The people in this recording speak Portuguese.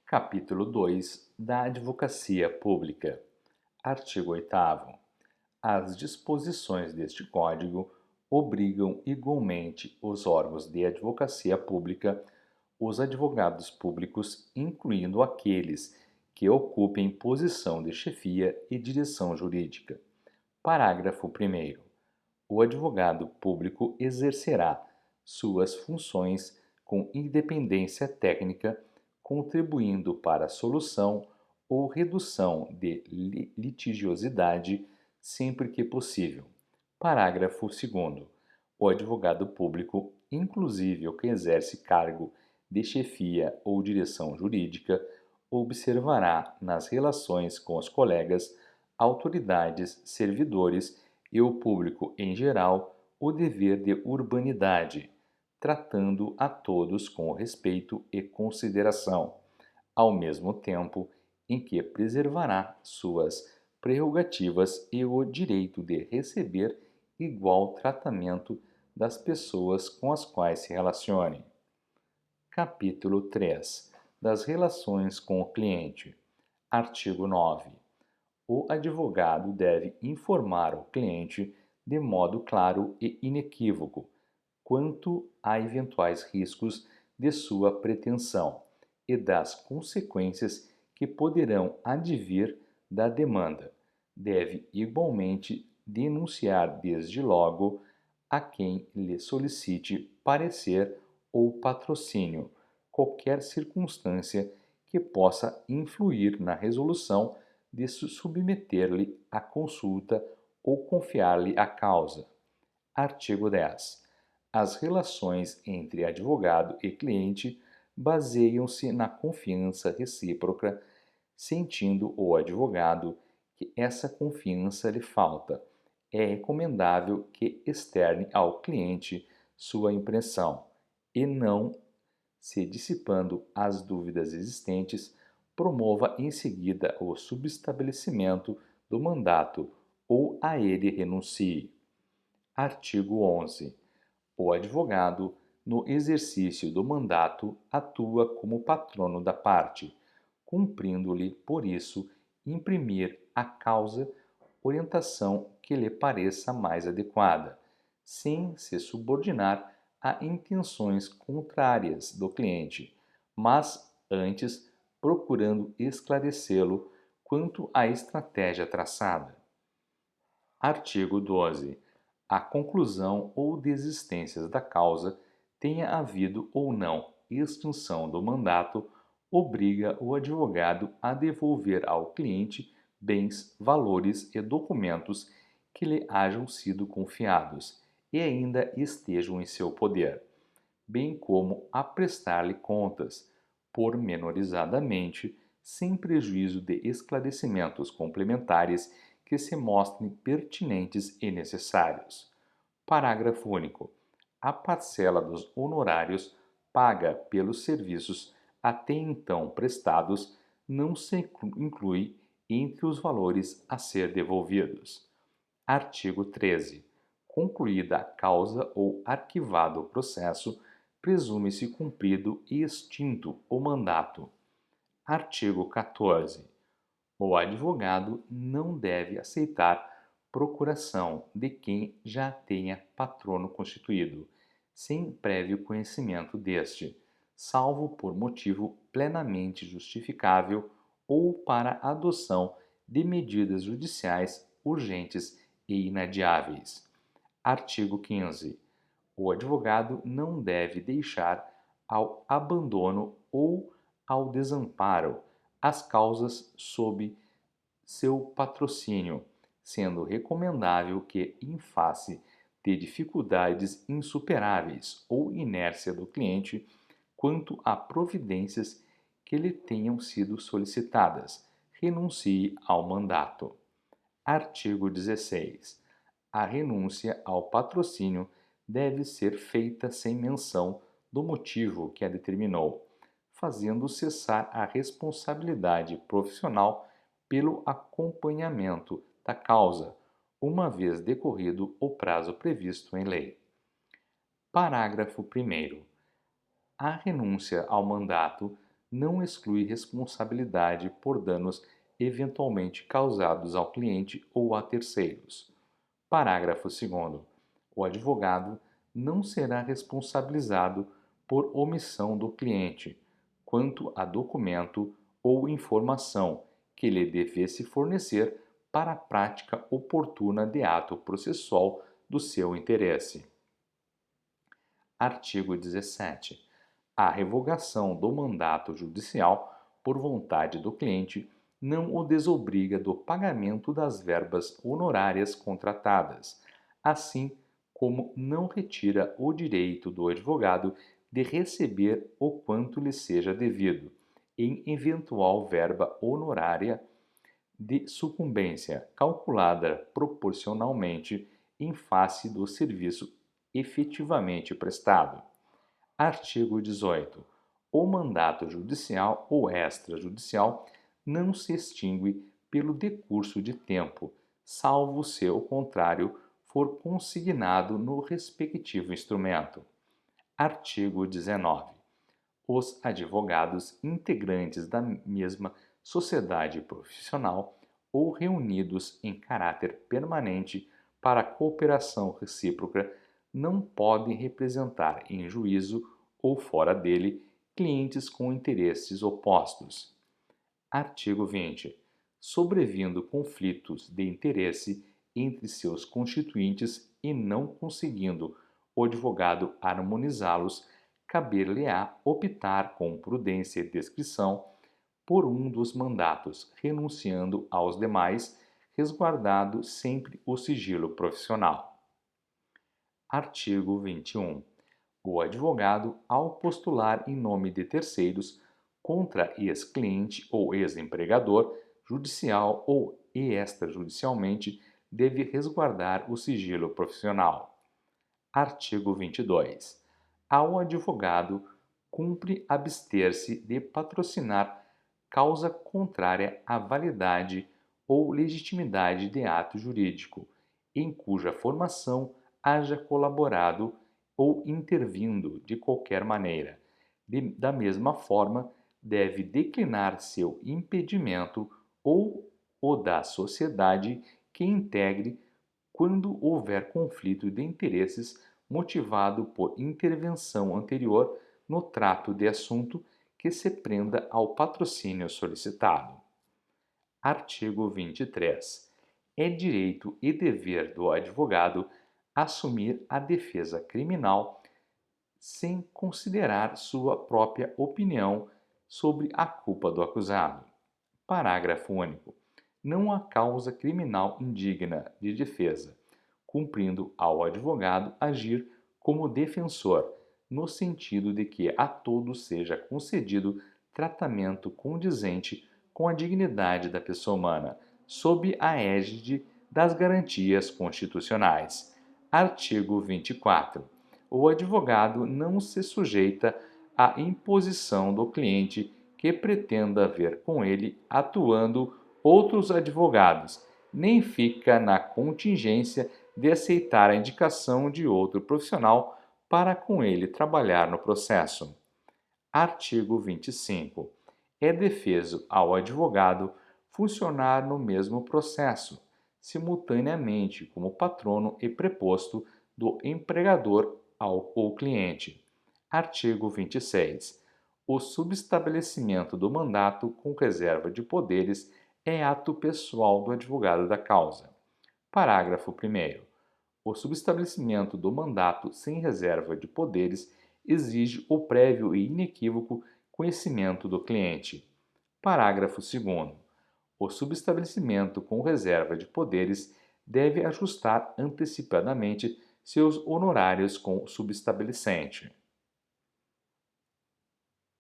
Capítulo 2 da Advocacia Pública. Artigo 8º. As disposições deste Código obrigam igualmente os órgãos de advocacia pública, os advogados públicos, incluindo aqueles que ocupem posição de chefia e direção jurídica. Parágrafo 1º. O advogado público exercerá suas funções com independência técnica, contribuindo para a solução ou redução de litigiosidade sempre que possível. Parágrafo 2º. O advogado público, inclusive o que exerce cargo de chefia ou direção jurídica, observará nas relações com os colegas, autoridades, servidores e o público em geral o dever de urbanidade, tratando a todos com respeito e consideração, ao mesmo tempo em que preservará suas prerrogativas e o direito de receber igual tratamento das pessoas com as quais se relacione. Capítulo 3 das relações com o cliente. Artigo 9. O advogado deve informar o cliente de modo claro e inequívoco quanto a eventuais riscos de sua pretensão e das consequências que poderão advir da demanda. Deve igualmente denunciar desde logo a quem lhe solicite parecer ou patrocínio qualquer circunstância que possa influir na resolução de submeter-lhe a consulta ou confiar-lhe a causa. Artigo 10. As relações entre advogado e cliente baseiam-se na confiança recíproca, sentindo o advogado que essa confiança lhe falta. É recomendável que externe ao cliente sua impressão e não, se dissipando as dúvidas existentes, promova em seguida o subestabelecimento do mandato ou a ele renuncie. Artigo 11. O advogado, no exercício do mandato, atua como patrono da parte, cumprindo-lhe, por isso, imprimir à causa orientação que lhe pareça mais adequada, sem se subordinar a intenções contrárias do cliente, mas antes procurando esclarecê-lo quanto à estratégia traçada. Artigo 12. A conclusão ou desistência da causa, tenha havido ou não extinção do mandato, obriga o advogado a devolver ao cliente bens, valores e documentos que lhe hajam sido confiados e ainda estejam em seu poder, bem como a prestar-lhe contas, pormenorizadamente, sem prejuízo de esclarecimentos complementares que se mostrem pertinentes e necessários. Parágrafo único. A parcela dos honorários paga pelos serviços até então prestados não se inclui entre os valores a ser devolvidos. Artigo 13. Concluída a causa ou arquivado o processo, presume-se cumprido e extinto o mandato. Artigo 14. O advogado não deve aceitar procuração de quem já tenha patrono constituído, sem prévio conhecimento deste, salvo por motivo plenamente justificável ou para adoção de medidas judiciais urgentes e inadiáveis. Artigo 15. O advogado não deve deixar ao abandono ou ao desamparo as causas sob seu patrocínio, sendo recomendável que, em face de dificuldades insuperáveis ou inércia do cliente quanto a providências que lhe tenham sido solicitadas, renuncie ao mandato. Artigo 16. A renúncia ao patrocínio deve ser feita sem menção do motivo que a determinou, fazendo cessar a responsabilidade profissional pelo acompanhamento da causa, uma vez decorrido o prazo previsto em lei. Parágrafo 1º. A renúncia ao mandato não exclui responsabilidade por danos eventualmente causados ao cliente ou a terceiros. Parágrafo 2º. O advogado não será responsabilizado por omissão do cliente quanto a documento ou informação que lhe devesse fornecer para a prática oportuna de ato processual do seu interesse. Artigo 17. A revogação do mandato judicial por vontade do cliente não o desobriga do pagamento das verbas honorárias contratadas, assim como não retira o direito do advogado de receber o quanto lhe seja devido, em eventual verba honorária de sucumbência calculada proporcionalmente em face do serviço efetivamente prestado. Artigo 18. O mandato judicial ou extrajudicial não se extingue pelo decurso de tempo, salvo se o contrário for consignado no respectivo instrumento. Artigo 19. Os advogados integrantes da mesma sociedade profissional ou reunidos em caráter permanente para cooperação recíproca não podem representar em juízo ou fora dele clientes com interesses opostos. Artigo 20. Sobrevindo conflitos de interesse entre seus constituintes e não conseguindo o advogado harmonizá-los, caber-lhe-á optar com prudência e discrição por um dos mandatos, renunciando aos demais, resguardado sempre o sigilo profissional. Artigo 21. O advogado, ao postular em nome de terceiros contra ex-cliente ou ex-empregador, judicial ou extrajudicialmente, deve resguardar o sigilo profissional. Artigo 22. Ao advogado cumpre abster-se de patrocinar causa contrária à validade ou legitimidade de ato jurídico, em cuja formação haja colaborado ou intervindo de qualquer maneira. Da mesma forma, deve declinar seu impedimento ou o da sociedade que integre quando houver conflito de interesses motivado por intervenção anterior no trato de assunto que se prenda ao patrocínio solicitado. Artigo 23. É direito e dever do advogado assumir a defesa criminal sem considerar sua própria opinião sobre a culpa do acusado. Parágrafo único. Não há causa criminal indigna de defesa, cumprindo ao advogado agir como defensor, no sentido de que a todos seja concedido tratamento condizente com a dignidade da pessoa humana, sob a égide das garantias constitucionais. Artigo 24. O advogado não se sujeita à imposição do cliente que pretenda ver com ele atuando outros advogados, nem fica na contingência de aceitar a indicação de outro profissional para com ele trabalhar no processo. Artigo 25. É defeso ao advogado funcionar no mesmo processo, simultaneamente como patrono e preposto do empregador ou cliente. Artigo 26. O subestabelecimento do mandato com reserva de poderes é ato pessoal do advogado da causa. Parágrafo 1º. O subestabelecimento do mandato sem reserva de poderes exige o prévio e inequívoco conhecimento do cliente. Parágrafo 2º. O subestabelecimento com reserva de poderes deve ajustar antecipadamente seus honorários com o subestabelecente.